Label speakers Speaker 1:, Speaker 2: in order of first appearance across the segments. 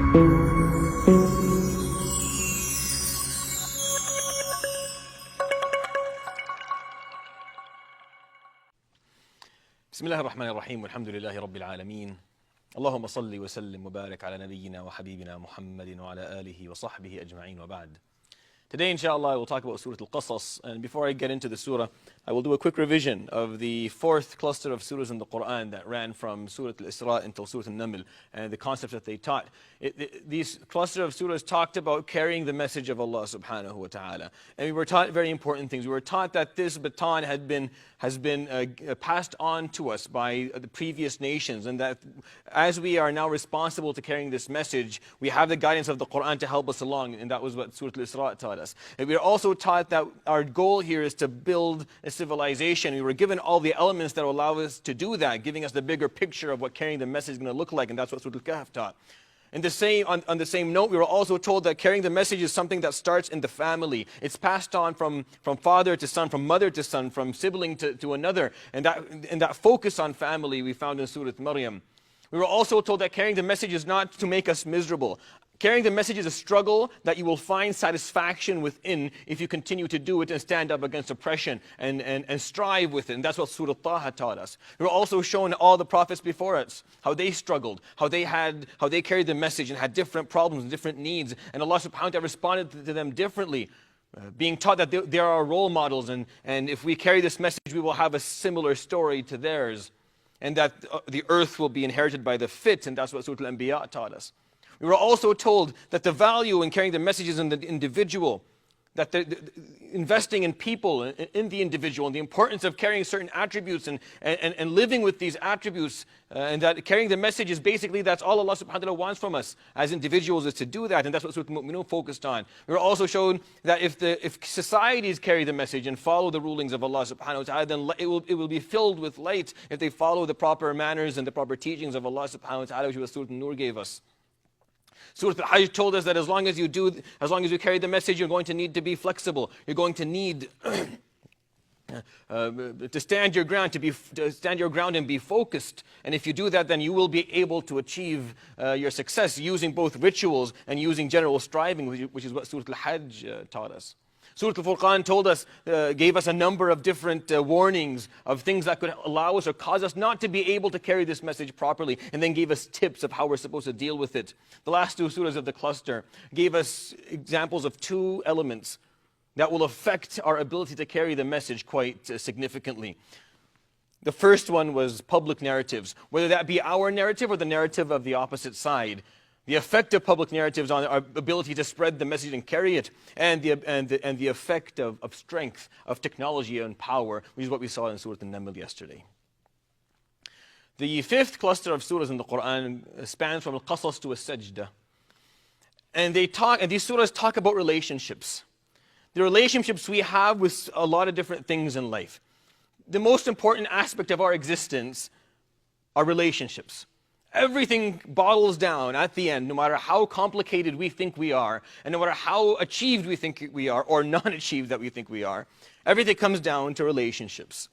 Speaker 1: بسم الله الرحمن الرحيم والحمد لله رب العالمين اللهم صل وسلم وبارك على نبينا وحبيبنا محمد وعلى آله وصحبه أجمعين وبعد. Today, inshallah, I will talk about Surat Al-Qasas. And before I get into the surah, I will do a quick revision of the fourth cluster of surahs in the Quran that ran from Surat Al-Isra until Surat Al-Naml and the concepts that they taught. These cluster of surahs talked about carrying the message of Allah subhanahu wa ta'ala. And we were taught very important things. We were taught that this baton has been passed on to us by the previous nations, and that as we are now responsible to carrying this message, we have the guidance of the Quran to help us along, and that was what Surat Al-Isra taught us. And we are also taught that our goal here is to build a civilization. We were given all the elements that will allow us to do that, giving us the bigger picture of what carrying the message is going to look like, and that's what Surat Al-Kahf taught. On the same note, we were also told that carrying the message is something that starts in the family. It's passed on from father to son, from mother to son, from sibling to another. And that focus on family we found in Surah Maryam. We were also told that carrying the message is not to make us miserable. Carrying the message is a struggle that you will find satisfaction within if you continue to do it and stand up against oppression and strive with it. And that's what Surah Taha taught us. We were also shown all the prophets before us, how they struggled, how they carried the message and had different problems and different needs. And Allah subhanahu wa ta'ala responded to them differently. Being taught that they are our role models, and if we carry this message, we will have a similar story to theirs. And that the earth will be inherited by the fit, and that's what Surah Al-Anbiya taught us. We were also told that the value in carrying the messages in the individual, that the investing in people, in the individual, and the importance of carrying certain attributes and living with these attributes, and that carrying the message is basically, that's all Allah subhanahu wa ta'ala wants from us as individuals, is to do that, and that's what Surah Al-Mu'minun focused on. We were also shown that if societies carry the message and follow the rulings of Allah subhanahu wa ta'ala, then it will be filled with light if they follow the proper manners and the proper teachings of Allah subhanahu wa ta'ala, which was Surah An-Nur gave us. Surah Al-Hajj told us that as long as you carry the message, you're going to need to be flexible. You're going to need to stand your ground, and be focused. And if you do that, then you will be able to achieve your success using both rituals and using general striving, which is what Surah Al-Hajj taught us. Surah Al-Furqan gave us a number of different warnings of things that could allow us or cause us not to be able to carry this message properly, and then gave us tips of how we're supposed to deal with it. The last two surahs of the cluster gave us examples of two elements that will affect our ability to carry the message quite significantly. The first one was public narratives, whether that be our narrative or the narrative of the opposite side. The effect of public narratives on our ability to spread the message and carry it, and the effect of strength, of technology and power, which is what we saw in Surah An-Naml yesterday. The fifth cluster of surahs in the Quran spans from Al-Qasas to As-Sajdah. And these surahs talk about relationships. The relationships we have with a lot of different things in life. The most important aspect of our existence are relationships. Everything bottles down at the end, no matter how complicated we think we are, and no matter how achieved we think we are, or non-achieved that we think we are, everything comes down to relationships.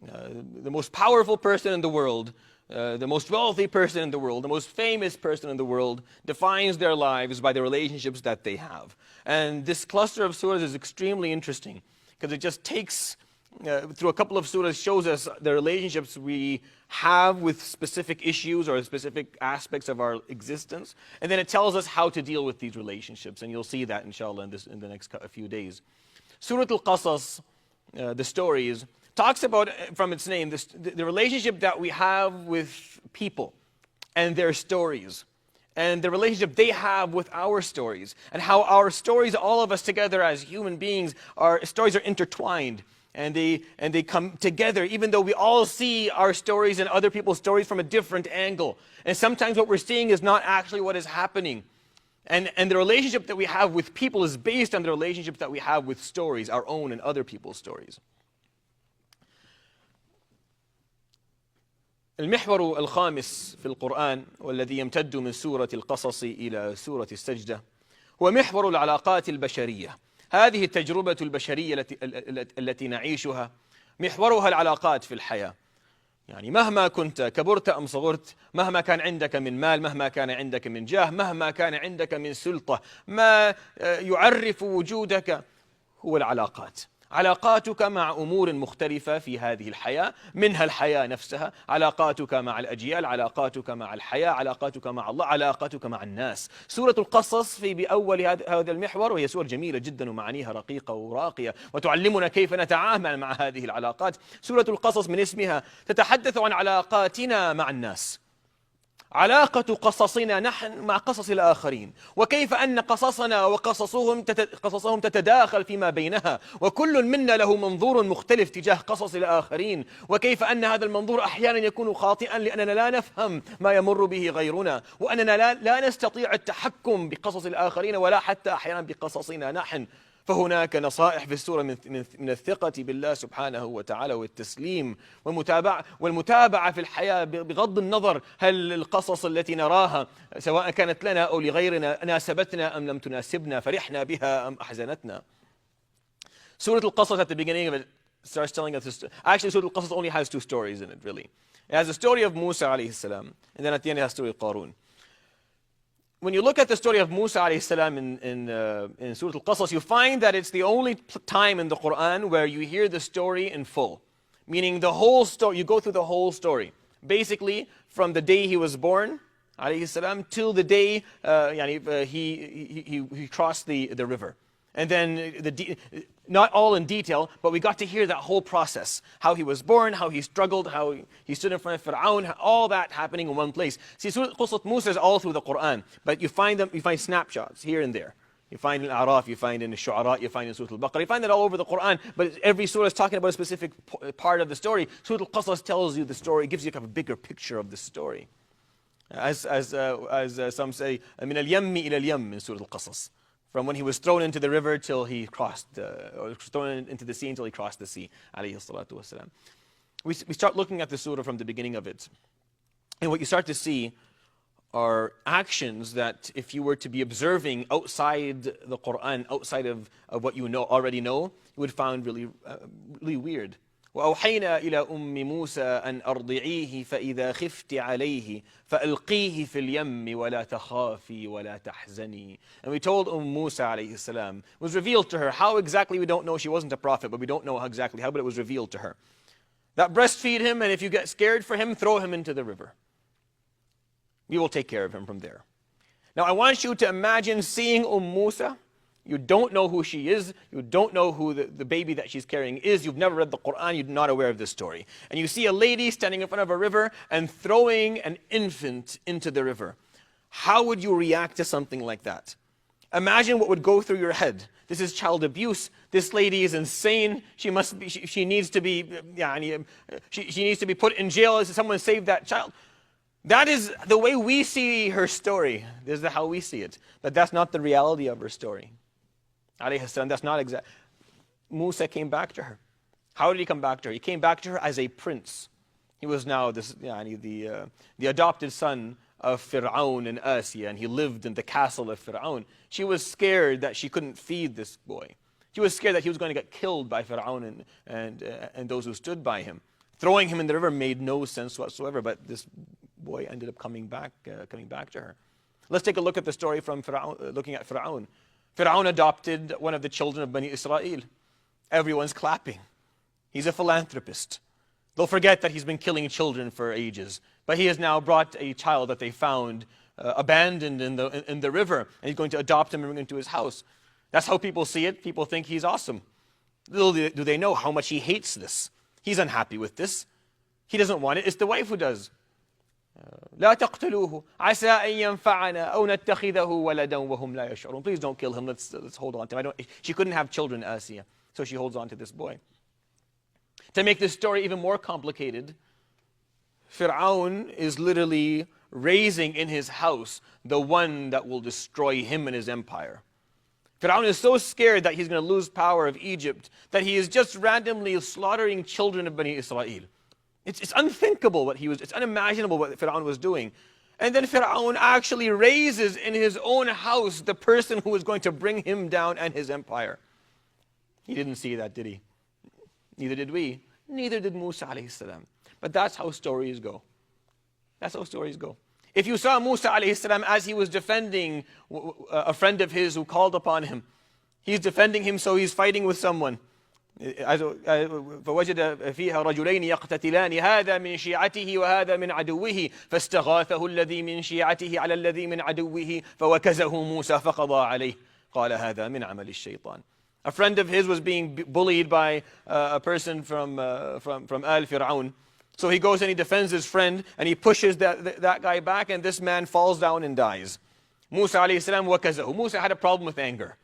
Speaker 1: The most powerful person in the world, the most wealthy person in the world, the most famous person in the world defines their lives by the relationships that they have. And this cluster of surahs is extremely interesting, because it just takes, through a couple of surahs, shows us the relationships we have with specific issues or specific aspects of our existence, and then it tells us how to deal with these relationships, and you'll see that inshallah in the next few days. Surah Al-Qasas, the stories, talks about, from its name, the relationship that we have with people and their stories, and the relationship they have with our stories, and how our stories, all of us together as human beings, our stories are intertwined. And they come together, even though we all see our stories and other people's stories from a different angle. And sometimes what we're seeing is not actually what is happening. And the relationship that we have with people is based on the relationship that we have with stories, our own and other people's stories. المحور الخامس في القرآن والذي يمتد من سورة القصص إلى سورة السجدة هو محور العلاقات البشرية. هذه التجربة البشرية التي نعيشها محورها العلاقات في الحياة. يعني مهما كنت كبرت أم صغرت، مهما كان عندك من مال، مهما كان عندك من جاه، مهما كان عندك من سلطة، ما يعرف وجودك هو العلاقات. علاقاتك مع أمور مختلفة في هذه الحياة، منها الحياة نفسها، علاقاتك مع الأجيال، علاقاتك مع الحياة، علاقاتك مع الله، علاقاتك مع الناس. سورة القصص في بأول هذا المحور، وهي سورة جميلة جدا ومعانيها رقيقة وراقية وتعلمنا كيف نتعامل مع هذه العلاقات. سورة القصص من اسمها تتحدث عن علاقاتنا مع الناس، علاقة قصصنا نحن مع قصص الآخرين، وكيف أن قصصنا قصصهم تتداخل فيما بينها، وكل منا له منظور مختلف تجاه قصص الآخرين، وكيف أن هذا المنظور أحيانا يكون خاطئا لأننا لا نفهم ما يمر به غيرنا، وأننا لا نستطيع التحكم بقصص الآخرين ولا حتى أحيانا بقصصنا نحن. فهناك نصائح في السورة من الثقة بالله سبحانه وتعالى والتسليم والمتابعة في الحياة بغض النظر هل القصص التي نراها سواء كانت لنا أو لغيرنا ناسبتنا أم لم تناسبنا، فرحنا بها أم أحزنتنا. سورة القصص at the beginning of it starts telling us this. Actually, Surah Al-Qasas only has 2 stories in it, really. It has the story of Musa alayhi salam, and then at the end it has the story of Qarun. When you look at the story of Musa alayhi salam in Surah Al-Qasas, you find that it's the only time in the Quran where you hear the story in full. Meaning the whole story, you go through the whole story. Basically, from the day he was born, alayhi salam, till the day he crossed the river. And then, not all in detail, but we got to hear that whole process. How he was born, how he struggled, how he stood in front of Fir'aun, all that happening in one place. See, Surah Qasas Musa is all through the Quran, but you find snapshots here and there. You find in Al-A'raf, you find in Al-Shu'ara, you find in Surah Al-Baqarah, you find it all over the Quran, but every surah is talking about a specific part of the story. Surah Al-Qasas tells you the story, gives you kind of a bigger picture of the story. As some say, min al-yammi ila al-yam in Surah Al-Qasas. From when he was thrown into the river till he crossed, or thrown into the sea until he crossed the sea, alayhi salatu wasalam. We start looking at the surah from the beginning of it. And what you start to see are actions that if you were to be observing outside the Quran, outside of what you already know, you would find really weird. وأوحينا إلى أم موسى أن أرضعيه فإذا خفت عليه فألقيه في اليم ولا تخافي ولا تحزني. And we told Musa alayhi salam, it was revealed to her. How exactly we don't know, she wasn't a prophet, but we don't know exactly how, but it was revealed to her. That breastfeed him, and if you get scared for him, throw him into the river. We will take care of him from there. Now I want you to imagine seeing Musa. You don't know who she is. You don't know who the baby that she's carrying is. You've never read the Quran. You're not aware of this story. And you see a lady standing in front of a river and throwing an infant into the river. How would you react to something like that? Imagine what would go through your head. This is child abuse. This lady is insane. She needs to be she needs to be put in jail. Someone saved that child. That is the way we see her story. This is how we see it. But that's not the reality of her story. Alayhi salam, that's not exact. Musa came back to her. How did he come back to her? He came back to her as a prince. He was now the adopted son of Fir'aun and Asiya, and he lived in the castle of Fir'aun. She was scared that she couldn't feed this boy. She was scared that he was going to get killed by Fir'aun and those who stood by him. Throwing him in the river made no sense whatsoever, but this boy ended up coming back to her. Let's take a look at the story from Fir'aun, looking at Fir'aun. Fir'aun adopted one of the children of Bani Israel. Everyone's clapping. He's a philanthropist. They'll forget that he's been killing children for ages. But he has now brought a child that they found abandoned in the river, and he's going to adopt him and bring him into his house. That's how people see it. People think he's awesome. Little do they know how much he hates this. He's unhappy with this. He doesn't want it. It's the wife who does. لا تقتلوه عسى أن ينفعنا أو نتخذه ولدا وهم لا يشعرون. Please don't kill him. Let's hold on to him. She couldn't have children, Asiya, so she holds on to this boy. To make this story even more complicated, Fir'aun is literally raising in his house the one that will destroy him and his empire. Fir'aun is so scared that he's going to lose power of Egypt that he is just randomly slaughtering children of Bani Israel. It's unthinkable it's unimaginable what Fir'aun was doing. And then Fir'aun actually raises in his own house the person who is going to bring him down and his empire. He didn't see that, did he? Neither did we. Neither did Musa alayhi salam. But that's how stories go. That's how stories go. If you saw Musa alayhi salam as he was defending a friend of his who called upon him, he's defending him, so he's fighting with someone. فوجد فيها رجلين يقتتلان هذا من شيعته وهذا من عدوه فاستغاثه الذي من شيعته على الذي من عدوه فوكزه موسى فقضى عليه قال هذا من عمل الشيطان. A friend of his was being bullied by a person from Al-Fir'aun. So he goes and he defends his friend and he pushes that guy back, and this man falls down and dies. Musa alayhi salam wakazahu. Musa had a problem with anger.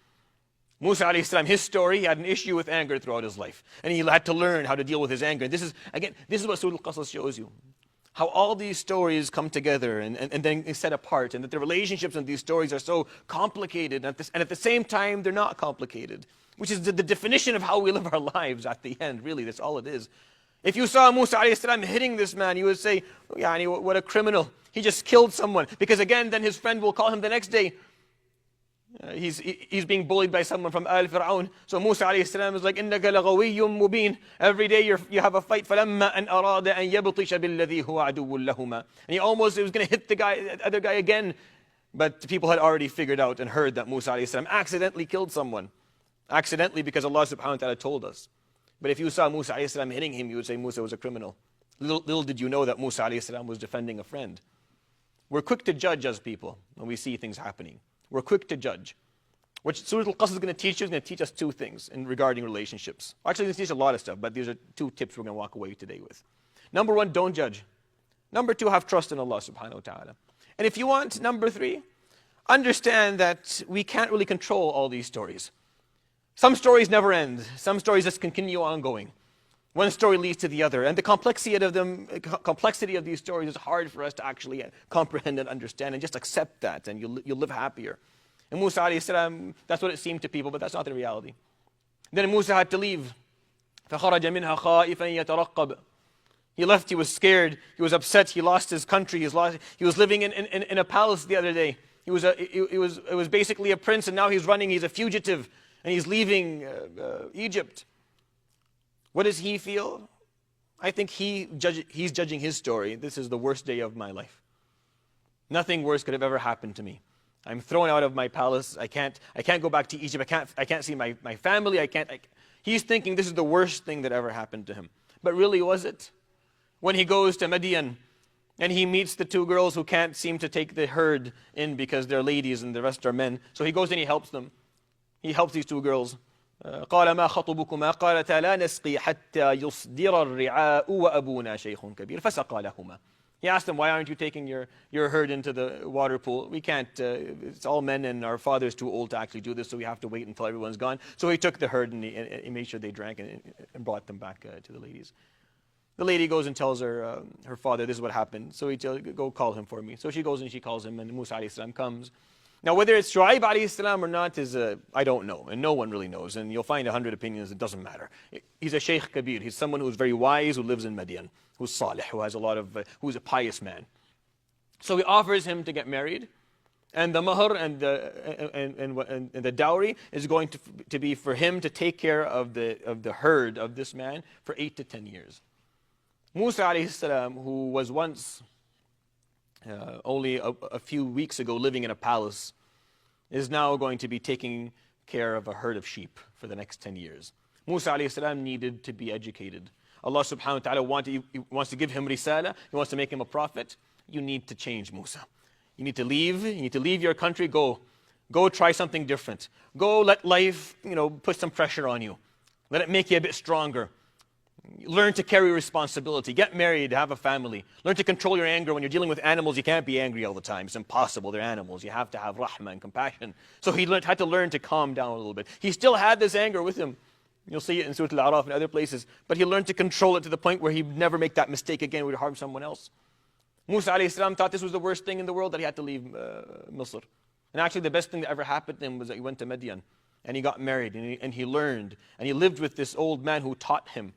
Speaker 1: Musa alayhi salam, his story, he had an issue with anger throughout his life. And he had to learn how to deal with his anger. This is what Surat Al-Qasas shows you. How all these stories come together and then set apart, and that the relationships in these stories are so complicated, and at the same time they're not complicated. Which is the definition of how we live our lives at the end, really, that's all it is. If you saw Musa alayhi salam hitting this man, you would say, Yani, what a criminal. He just killed someone. Because again, then his friend will call him the next day. He's being bullied by someone from Al-Fir'aun. So Musa alayhi salam is like, إِنَّكَ لَغَوِيٌّ مُبِينٌ. Every day you have a fight. فَلَمَّا أَنْ أَرَادَ أَنْ يَبْطِشَ بِالَّذِي هُوَ عَدُوٌّ لَهُمَا. And he was going to hit the other guy again. But people had already figured out and heard that Musa alayhi salam accidentally killed someone. Accidentally, because Allah subhanahu wa ta'ala told us. But if you saw Musa alayhi salam hitting him, you would say Musa was a criminal. Little did you know that Musa alayhi salam was defending a friend. We're quick to judge as people when we see things happening. We're quick to judge. What Surat Al-Qasas is going to teach you is going to teach us two things regarding relationships. Actually, it's going to teach a lot of stuff, but these are two tips we're going to walk away today with. Number one, don't judge. Number two, have trust in Allah subhanahu wa ta'ala. And if you want, number three, understand that we can't really control all these stories. Some stories never end. Some stories just continue ongoing. One story leads to the other. And the complexity of these stories is hard for us to actually comprehend and understand, and just accept that, and you'll live happier. And Musa alayhi salam, that's what it seemed to people, but that's not the reality. Then Musa had to leave. فَخَرَجَ مِنْهَا خَائِفًا يَتَرَقَّبُ. He left, he was scared, he was upset, he lost his country, he was living in a palace the other day. It was basically a prince, and now he's a fugitive. And he's leaving Egypt. What does he feel? I think he's judging his story. This is the worst day of my life. Nothing worse could have ever happened to me. I'm thrown out of my palace. I can't go back to Egypt. I can't see my family. He's thinking this is the worst thing that ever happened to him. But really, was it? When he goes to Madian and he meets the two girls who can't seem to take the herd in because they're ladies and the rest are men. So he goes and he helps them. He helps these two girls. قال ما خطبكما قالتا لا نسقي حتى يصدر الرعاء وأبونا شيخ كبير فسقى لهما. He asked them, why aren't you taking your herd into the water pool? We can't, it's all men and our father's too old to actually do this, so we have to wait until everyone's gone. So he took the herd and he made sure they drank and brought them back to the ladies. The lady goes and tells her father, this is what happened. So he tells, go call him for me. So she goes and she calls him, and Musa alayhi salam comes. Now, whether it's Shu'aib alayhi salam or not is, I don't know, and no one really knows, and you'll find 100 opinions, it doesn't matter. He's a Shaykh Kabir, he's someone who's very wise, who lives in Madian, who's salih, who's a pious man. So he offers him to get married, and the mahr and the dowry is going to be for him to take care of the herd of this man for 8 to 10 years. Musa alayhi salam, who was once only a few weeks ago living in a palace, is now going to be taking care of a herd of sheep for the next 10 years. Musa alayhi salam needed to be educated. Allah subhanahu wa ta'ala wants to give him risala, He wants to make him a prophet. You need to change, Musa. You need to leave your country, go try something different. Go let life, put some pressure on you. Let it make you a bit stronger. Learn to carry responsibility. Get married, have a family. Learn to control your anger. When you're dealing with animals, you can't be angry all the time. It's impossible. They're animals. You have to have rahmah and compassion. So he had to learn to calm down a little bit. He still had this anger with him. You'll see it in Surat Al-A'raf and other places. But he learned to control it to the point where he'd never make that mistake again, would harm someone else. Musa alayhi salam thought this was the worst thing in the world, that he had to leave Misr. And actually the best thing that ever happened to him was that he went to Madian. And he got married, and he learned. And he lived with this old man who taught him.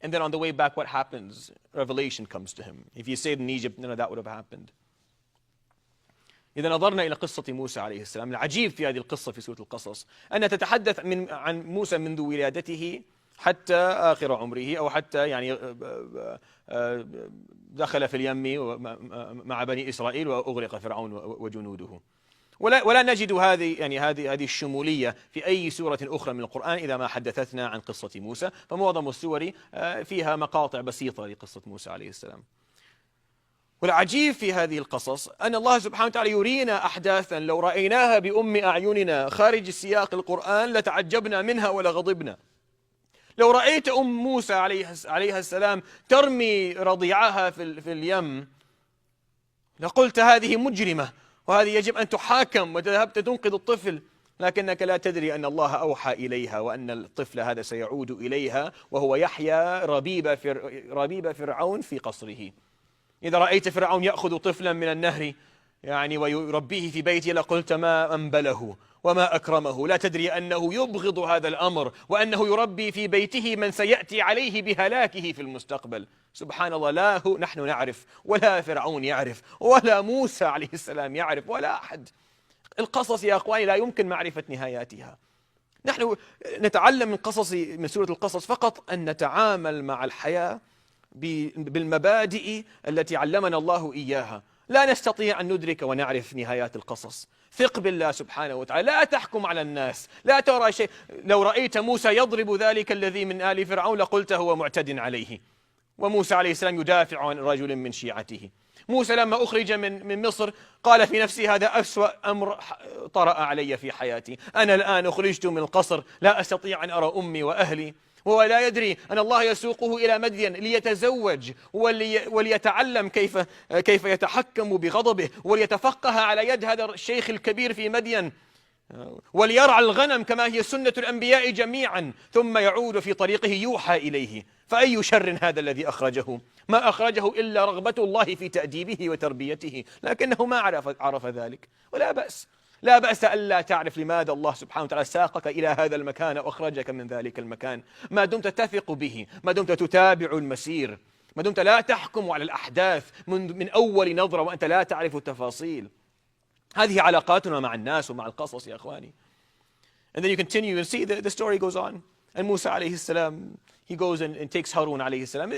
Speaker 1: And then on the way back, what happens? Revelation comes to him. If he stayed in Egypt, none of that would have happened. إذا نظرنا إلى قصة موسى عليه السلام، العجيب في هذه القصة في سورة القصص أنها تتحدث عن موسى منذ ولادته حتى آخر عمره، أو حتى يعني دخل في اليم مع بني إسرائيل وأغرق فرعون وجنوده. ولا نجد هذه الشمولية في أي سورة أخرى من القرآن إذا ما حدثتنا عن قصة موسى، فمعظم السور فيها مقاطع بسيطة لقصة موسى عليه السلام. والعجيب في هذه القصص أن الله سبحانه وتعالى يرينا أحداثا لو رأيناها بأم أعيننا خارج سياق القرآن لتعجبنا منها ولغضبنا. لو رأيت أم موسى عليها السلام ترمي رضيعها في اليم لقلت هذه مجرمة، وهذه يجب أن تحاكم، وذهبت تنقذ الطفل، لكنك لا تدري أن الله أوحى إليها وأن الطفل هذا سيعود إليها وهو يحيا ربيب فرعون في قصره. إذا رأيت فرعون يأخذ طفلا من النهر يعني ويربيه في بيته لقلت ما أنبله وما أكرمه، لا تدري أنه يبغض هذا الأمر وأنه يربي في بيته من سيأتي عليه بهلاكه في المستقبل. سبحان الله، لا نحن نعرف ولا فرعون يعرف ولا موسى عليه السلام يعرف ولا أحد. القصص يا أخواني لا يمكن معرفة نهاياتها. نحن نتعلم من سورة القصص فقط أن نتعامل مع الحياة بالمبادئ التي علمنا الله إياها. لا نستطيع أن ندرك ونعرف نهايات القصص. ثق بالله سبحانه وتعالى، لا تحكم على الناس، لا ترى شيء. لو رأيت موسى يضرب ذلك الذي من آل فرعون لقلت هو معتد عليه، وموسى عليه السلام يدافع عن رجل من شيعته. موسى لما أخرج من مصر قال في نفسه هذا أسوأ أمر طرأ علي في حياتي، أنا الآن أخرجت من القصر لا أستطيع أن أرى أمي وأهلي. هو لا يدري أن الله يسوقه إلى مدين ليتزوج وليتعلم كيف يتحكم بغضبه، وليتفقه على يد هذا الشيخ الكبير في مدين، وليرعى الغنم كما هي سنة الأنبياء جميعا، ثم يعود في طريقه يوحى إليه. فأي شر هذا الذي أخرجه؟ ما أخرجه إلا رغبة الله في تأديبه وتربيته، لكنه ما عرف ذلك. ولا بأس، لا بأس ألا تعرف لماذا الله سبحانه وتعالى ساقك إلى هذا المكان وأخرجك من ذلك المكان، ما دمت تثق به، ما دمت تتابع المسير، ما دمت لا تحكم على الأحداث من أول نظرة وأنت لا تعرف التفاصيل. هذه علاقاتنا مع الناس ومع القصص يا أخواني. And then you continue and see the story goes on. And Musa alayhi salam, he goes and takes Harun alayhi salam.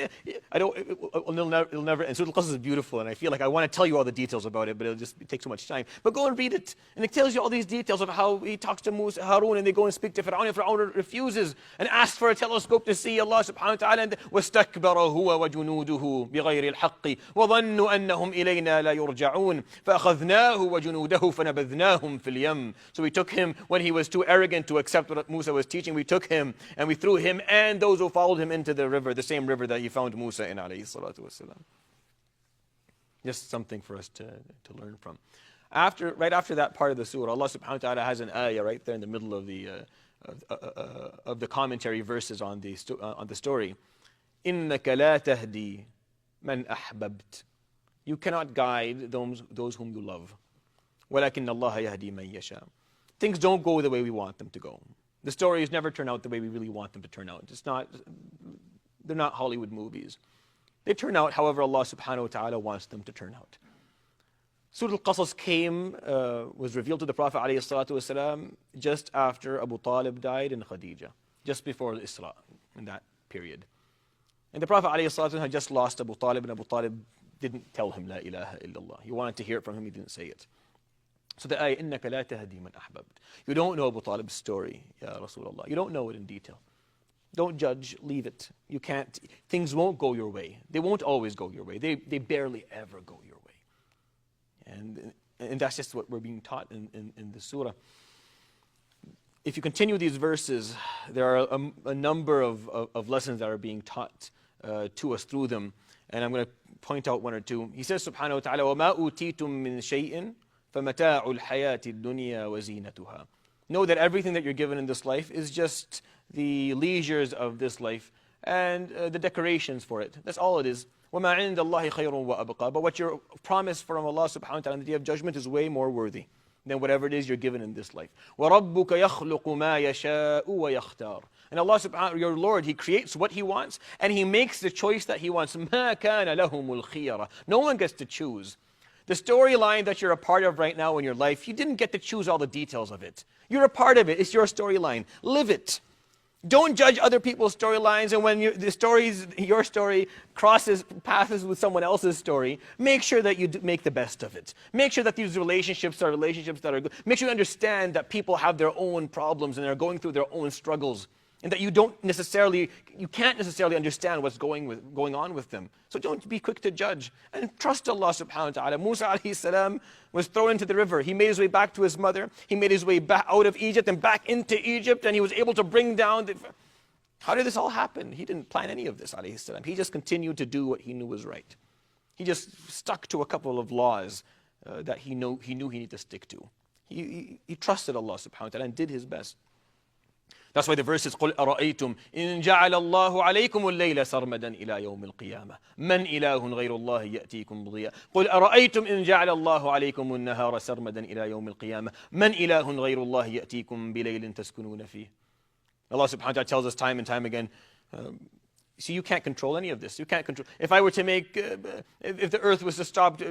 Speaker 1: It'll never end. Surah Al-Qasas is beautiful, and I feel like I want to tell you all the details about it, but it'll just take too much time. But go and read it, and it tells you all these details of how he talks to Musa, Harun, and they go and speak to Fir'aun, and Fir'aun refuses and asks for a telescope to see Allah subhanahu wa ta'ala. And وَاسْتَكْبَرَ هُوَ وَجُنُودُهُ بِغَيْرِ الْحَقِّ وَظَنُّوا أَنَّهُمْ إِلَيْنَا لَا يُرْجَعُونَ فَأَخَذْنَاهُ وَجُنُودَهُ فَنَبَذْنَاهُم فِي الْيَمِّ. So we took him when he was too arrogant to accept what Musa was teaching. We took him and we threw him and those who followed him into the river, the same river that he found Musa in alayhi salatu wasalam. Just something for us to learn from. Right after that part of the surah, Allah subhanahu wa ta'ala has an ayah right there in the middle of the commentary verses on the story. إِنَّكَ لَا تَهْدِي مَنْ أَحْبَبْتَ. You cannot guide those whom you love. وَلَكِنَّ اللَّهَ يَهْدِي مَنْ يَشَاءُ. Things don't go the way we want them to go. The stories never turn out the way we really want them to turn out. They're not Hollywood movies. They turn out however Allah subhanahu wa ta'ala wants them to turn out. Surah Al-Qasas was revealed to the Prophet alayhi salatu wasalam just after Abu Talib died and Khadija, just before Isra, in that period. And the Prophet alayhi salatu wasalam had just lost Abu Talib, and Abu Talib didn't tell him La ilaha illallah. He wanted to hear it from him, he didn't say it. So the ayah, إِنَّكَ لَا تَهْدِي مَنْ أَحْبَبْتَ. You don't know Abu Talib's story, Ya Rasulullah. You don't know it in detail. Don't judge, leave it. You can't, things won't go your way. They won't always go your way. They barely ever go your way. And that's just what we're being taught in the surah. If you continue these verses, there are a number of lessons that are being taught to us through them. And I'm going to point out one or two. He says, subhanahu wa ta'ala, وَمَا أُوتِيتُم مِّن شَيْءٍ فَمَتَاعُ الْحَيَاةِ الدُّنْيَا وَزِينَتُهَا. Know that everything that you're given in this life is just the leisures of this life and the decorations for it. That's all it is. وَمَا عِنْدَ اللَّهِ خَيْرٌ وَأَبْقَى. But what you're promised from Allah subhanahu wa ta'ala on the Day of Judgment is way more worthy than whatever it is you're given in this life. وَرَبُّكَ يَخْلُقُ مَا يَشَاءُ وَيَخْتَارُ. And Allah subhanahu wa ta'ala, your Lord, He creates what He wants and He makes the choice that He wants. مَا كَانَ لَهُمُ الْخِيَرَةِ. No one gets to choose. The storyline that you're a part of right now in your life, you didn't get to choose all the details of it. You're a part of it. It's your storyline. Live it. Don't judge other people's storylines, and when your story crosses paths with someone else's story, make sure that you make the best of it. Make sure that these relationships are relationships that are good. Make sure you understand that people have their own problems and they're going through their own struggles, and that you can't necessarily understand what's going on with them. So don't be quick to judge, and trust Allah subhanahu wa ta'ala. Musa alayhi salam was thrown into the river. He made his way back to his mother. He made his way back out of Egypt and back into Egypt, and he was able to bring down How did this all happen? He didn't plan any of this, alayhi salam. He just continued to do what he knew was right. He just stuck to a couple of laws that he knew he needed to stick to. He trusted Allah subhanahu wa ta'ala and did his best. That's why the verse is قُلْ أَرَأَيْتُمْ إِنْ جَعَلَ اللَّهُ عَلَيْكُمُ اللَّيْلَ سَرْمَدًا إِلَى يَوْمِ الْقِيَامَةِ مَنْ إِلَهٌ غَيْرُ اللَّهِ يَأْتِيكُمْ بِضِيَاءٍ قُلْ أَرَأَيْتُمْ إِنْ جَعَلَ اللَّهُ عَلَيْكُمُ النَّهَارَ سَرْمَدًا إِلَى يَوْمِ الْقِيَامَةِ مَنْ إِلَهٌ غَيْرُ اللَّهِ يَأْتِيكُمْ بِلَيْلٍ تَسْكُنُونَ فِيهِ. Allah subhanahu wa ta'ala tells us time and time again, see, you can't control any of this. You can't control. If I were to if the earth was to stop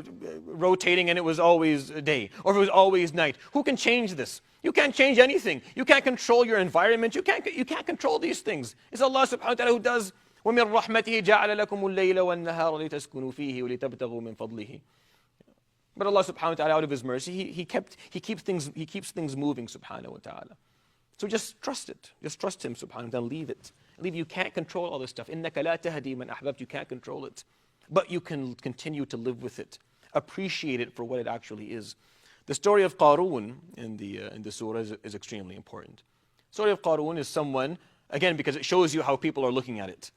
Speaker 1: rotating and it was always day, or if it was always night, who can change this? You can't change anything. You can't control your environment. You can't control these things. It's Allah subhanahu wa ta'ala who does. وَمِن رَحْمَتِهِ جَعَلَ لَكُمُ اللَّيْلَ وَالنَّهَارَ لِتَسْكُنُوا فِيهِ وَلِتَبْتَغُوا مِن فَضْلِهِ. But Allah subhanahu wa ta'ala, out of His mercy, He keeps things moving subhanahu wa ta'ala. So just trust it. Just trust Him subhanahu wa ta'ala. Leave it. You can't control all this stuff. إِنَّكَ لَا تَهْدِي مَنْ أَحْبَبْتَ. You can't control it. But you can continue to live with it. Appreciate it for what it actually is. The story of Qarun in the surah is extremely important. The story of Qarun is someone, again, because it shows you how people are looking at it.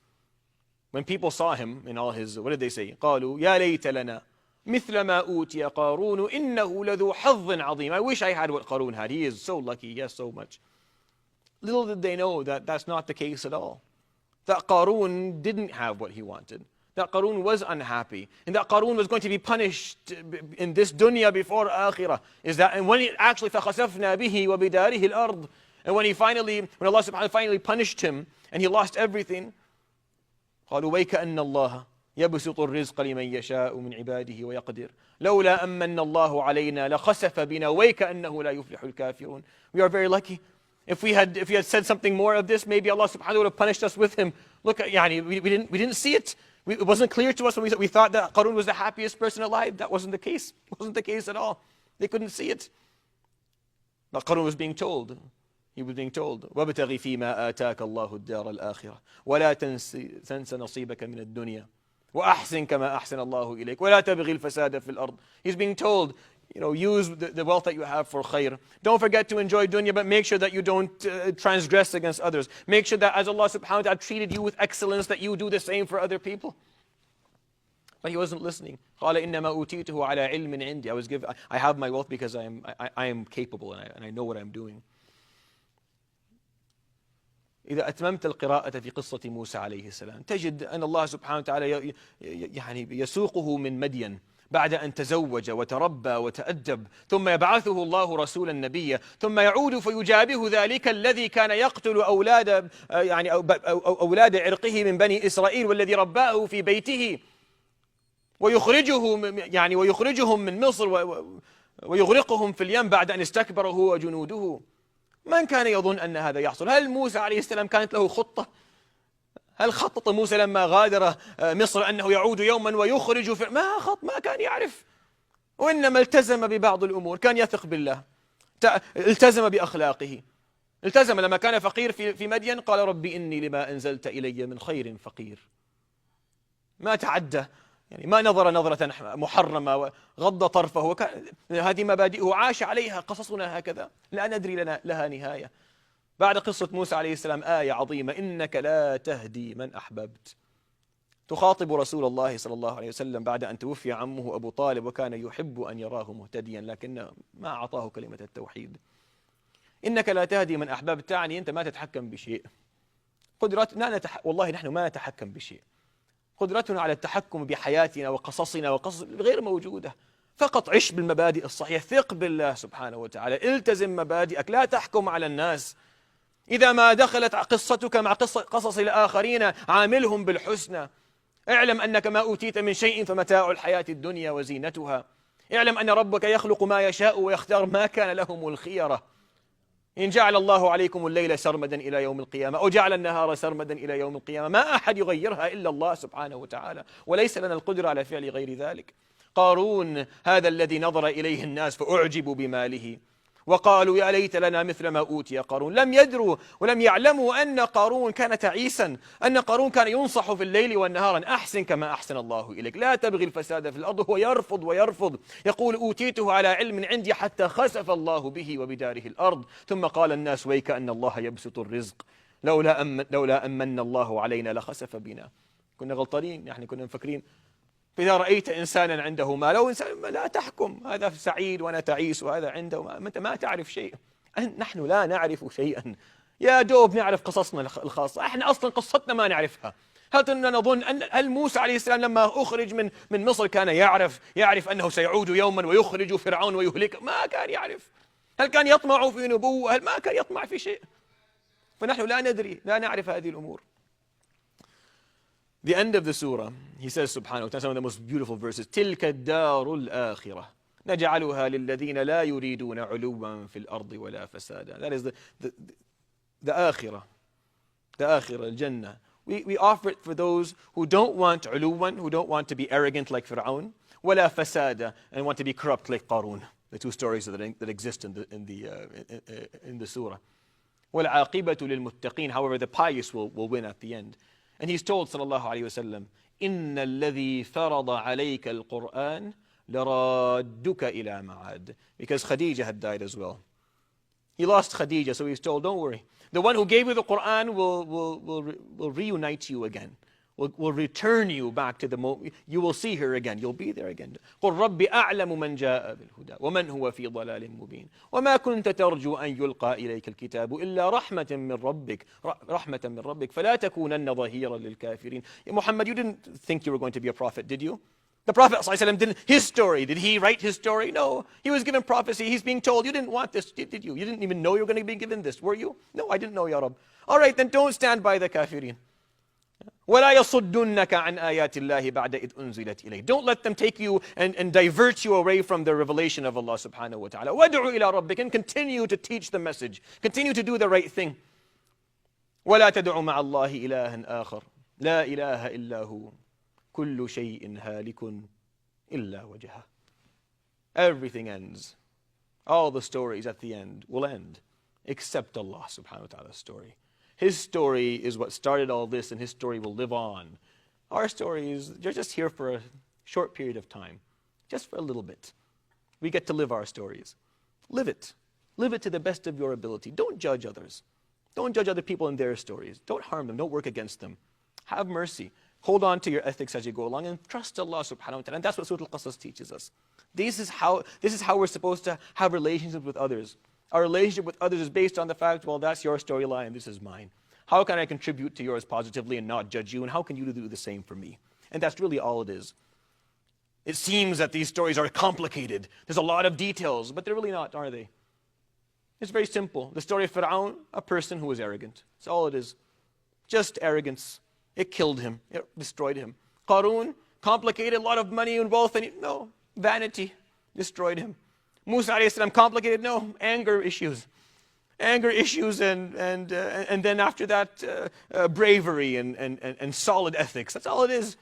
Speaker 1: When people saw him in all his, what did they say? قَالُوا يَا لَيْتَ لَنَا مِثْلَ مَا أُوتِيَ قَارُونُ إِنَّهُ لَذُو حَظٍّ عَظِيمٍ. I wish I had what Qarun had. He is so lucky. Yes, so much. Little did they know that that's not the case at all. That Qarun didn't have what he wanted. That Qarun was unhappy. And that Qarun was going to be punished in this dunya before akhirah. And when it actually فَخَسَفْنَا بِهِ وَبِدَارِهِ الْأَرْضِ. And when Allah subhanahu wa ta'ala finally punished him and he lost everything, قالوا وَيْكَأَنَّ اللَّهَ يَبْسُطُ الرِّزْقَ لِمَنْ يَشَاءُ مِنْ عِبَادِهِ وَيَقْدِرُ لَوْلَا أَمَّنَّ اللَّهُ عَلَيْنَا لَخَسَفَ بِنَا وَيْكَأَنَّهُ لَا يُفْلِحُ الْكَافِرُونَ. We are very lucky. If we had said something more of this, maybe Allah subhanahu wa ta'ala would have punished us with him. Look, we didn't see it. It wasn't clear to us when we thought that Qarun was the happiest person alive. That wasn't the case. It wasn't the case at all. They couldn't see it. But Qarun was being told. He was being told, وَابْتَغِ فِي مَا آتَاكَ اللَّهُ الدَّارَ الْآخِرَةَ وَلَا تَنْسَ نَصِيبَكَ مِنَ الدُّنْيَا وَأَحْسِنْ كَمَا أَحْسَنَ اللَّهُ إِلَيْكَ وَلَا تَبْغِ الْفَسَادَ فِي الْأَرْضِ. He's being told, use the wealth that you have for khair. Don't forget to enjoy dunya, but make sure that you don't transgress against others. Make sure that as Allah subhanahu wa ta'ala treated you with excellence, that you do the same for other people. But he wasn't listening. قَالَ إِنَّمَا أُوتِيتُهُ عَلَى عِلْمٍ عِنْدِي. I have my wealth because I am capable and I know what I'm doing. إذا أتممت القراءة في قصة موسى عليه السلام تجد أن الله سبحانه وتعالى يسوقه من مدين بعد أن تزوج وتربى وتأدب، ثم يبعثه الله رسولا نبيا، ثم يعود فيجابه ذلك الذي كان يقتل أولاد عرقه من بني إسرائيل والذي رباه في بيته، ويخرجهم من مصر ويغرقهم في اليم بعد أن استكبر هو وجنوده. من كان يظن أن هذا يحصل؟ هل موسى عليه السلام كانت له خطة؟ هل خطط موسى لما غادر مصر أنه يعود يوما ويخرج ما كان يعرف، وإنما التزم ببعض الأمور. كان يثق بالله، التزم بأخلاقه، التزم لما كان فقير في مدين قال ربي إني لما أنزلت إلي من خير فقير. ما تعدى، ما نظر نظرة محرمة وغض طرفه. هذه مبادئه عاش عليها. قصصنا هكذا لا ندري لها نهاية. بعد قصة موسى عليه السلام آية عظيمة، إنك لا تهدي من أحببت. تخاطب رسول الله صلى الله عليه وسلم بعد أن توفي عمه أبو طالب وكان يحب أن يراه مهتديا لكن ما أعطاه كلمة التوحيد. إنك لا تهدي من أحببت تعني أنت ما تتحكم بشيء. قدرتنا والله نحن ما نتحكم بشيء. قدرتنا على التحكم بحياتنا وقصصنا وقصص غير موجودة. فقط عش بالمبادئ الصحيحة، ثق بالله سبحانه وتعالى، التزم مبادئك، لا تحكم على الناس. إذا ما دخلت قصتك مع قصص الآخرين عاملهم بالحسنى. اعلم أنك ما أوتيت من شيء فمتاع الحياة الدنيا وزينتها. اعلم أن ربك يخلق ما يشاء ويختار ما كان لهم الخيرة. إن جعل الله عليكم الليل سرمدا إلى يوم القيامة أو جعل النهار سرمدا إلى يوم القيامة ما أحد يغيرها إلا الله سبحانه وتعالى، وليس لنا القدرة على فعل غير ذلك. قارون هذا الذي نظر إليه الناس فأعجبوا بماله وقالوا يا ليت لنا مثل ما أوتي قارون، لم يدروا ولم يعلموا أن قارون كان تعيسا، أن قارون كان ينصح في الليل والنهار أن أحسن كما أحسن الله إليك، لا تبغي الفساد في الأرض. هو يرفض ويرفض، يقول أوتيته على علم عندي حتى خسف الله به وبداره الأرض. ثم قال الناس ويك أن الله يبسط الرزق لولا أمن الله علينا لخسف بنا. كنا غلطانين، يعني كنا مفكرين فإذا رأيت إنسانا عنده مال أو إنسان لا تحكم هذا سعيد وأنا تعيس وهذا عنده مال، أنت ما تعرف شيء. نحن لا نعرف شيئا، يا دوب نعرف قصصنا الخاصة، احنا أصلا قصتنا ما نعرفها. هل نظن أن موسى عليه السلام لما أخرج من مصر كان يعرف أنه سيعود يوما ويخرج فرعون ويهلك؟ ما كان يعرف. هل كان يطمع في نبوة؟ هل ما كان يطمع في شيء؟ فنحن لا ندري، لا نعرف هذه الأمور. The end of the surah, he says subhanahu wa ta'ala, some of the most beautiful verses, تِلْكَ الدَّارُ الْآخِرَةِ نَجْعَلُهَا لِلَّذِينَ لَا يُرِيدُونَ عُلُوًّا فِي الْأَرْضِ وَلَا فَسَادًا. That is the akhirah, al-Jannah. We offer it for those who don't want عُلُوًّا, who don't want to be arrogant like Fir'aun, وَلَا فَسَادًا, and want to be corrupt like Qarun. The two stories that exist in the surah. وَالْعَاقِبَةُ لِلْمُتَّقِينَ. However, the pious will win at the end. And he's told sallallahu alayhi wa sallam, إِنَّ الَّذِي فَرَضَ عَلَيْكَ الْقُرْآنَ لَرَادُّكَ إِلَى مَعَادٍ. Because Khadijah had died as well. He lost Khadijah, so he's told, don't worry. The one who gave you the Qur'an will reunite you again. Will return you back to the moment. You will see her again. You'll be there again. قُلْ رَبِّ أَعْلَمُ مَنْ جَاءَ بِالْهُدَى وَمَنْ هُوَ فِي ضَلَالٍ مُبِينٍ وَمَا كُنْتَ تَرْجُو أَنْ يُلْقَى إِلَيْكَ الْكِتَابُ إِلَّا رَحْمَةً مِّن رَبِّكَ فَلَا تَكُونَنَّ ظَهِيرًا لِلْكَافِرِينَ. Muhammad, you didn't think you were going to be a prophet, did you? The Prophet ﷺ didn't. His story, did he write his story? No. He was given prophecy. He's being told, you didn't want this, did you? You didn't even know you were going to be given this, were you? No, I didn't know, Ya Rabb. All right, then don't stand by the kafirin. وَلَا يَصُدُّنَّكَ عَنْ آيَاتِ اللَّهِ بَعْدَ إِذْ أُنزِلَتْ إِلَيْهِ. Don't let them take you and divert you away from the revelation of Allah subhanahu wa ta'ala. وَادْعُ إِلَىٰ رَبِّكَ, and continue to teach the message. Continue to do the right thing. وَلَا تَدْعُ مَعَ اللَّهِ إِلَٰهًا آخَرَ لَا إِلَٰهَ إِلَّا هُوَ كُلُّ شَيْءٍ هَالِكٌ إِلَّا وَجْهَهُ. Everything ends. All the stories at the end will end, except Allah subhanahu wa ta'ala's story. His story is what started all this, and His story will live on. Our stories, they're just here for a short period of time, just for a little bit. We get to live our stories. Live it. Live it to the best of your ability. Don't judge others. Don't judge other people in their stories. Don't harm them. Don't work against them. Have mercy. Hold on to your ethics as you go along, and trust Allah subhanahu wa ta'ala. And that's what Surat Al-Qasas teaches us. This is how we're supposed to have relationships with others. Our relationship with others is based on the fact, well, that's your storyline and this is mine. How can I contribute to yours positively and not judge you? And how can you do the same for me? And that's really all it is. It seems that these stories are complicated. There's a lot of details, but they're really not, are they? It's very simple. The story of Fir'aun, a person who was arrogant. That's all it is. Just arrogance. It killed him. It destroyed him. Qarun, complicated, a lot of money and wealth. No, vanity destroyed him. Musa alayhi salam, complicated? No, anger issues. Anger issues and then after that, bravery and solid ethics. That's all it is.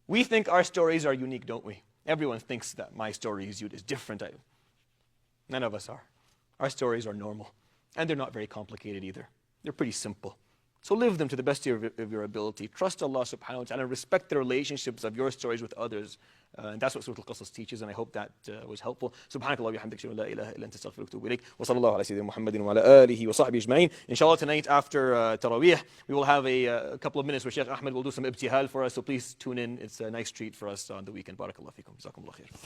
Speaker 1: We think our stories are unique, don't we? Everyone thinks that my story is different. None of us are. Our stories are normal. And they're not very complicated either. They're pretty simple. So live them to the best of your ability. Trust Allah subhanahu wa ta'ala and respect the relationships of your stories with others. And that's what Surat Al-Qasas teaches, and I hope that was helpful. Subhanakallah wa bihamdik, la ilaha illa anta astaghfiruka wa atubu ilayk. Wa sallallahu ala sayyidina Muhammadin wa ala alihi wa sahbihi ajma'in. Inshallah, tonight after Taraweeh, we will have a couple of minutes where Sheikh Ahmed will do some ibtihal for us, so please tune in. It's a nice treat for us on the weekend. Barakallahu feekum. Jazakumullah khair.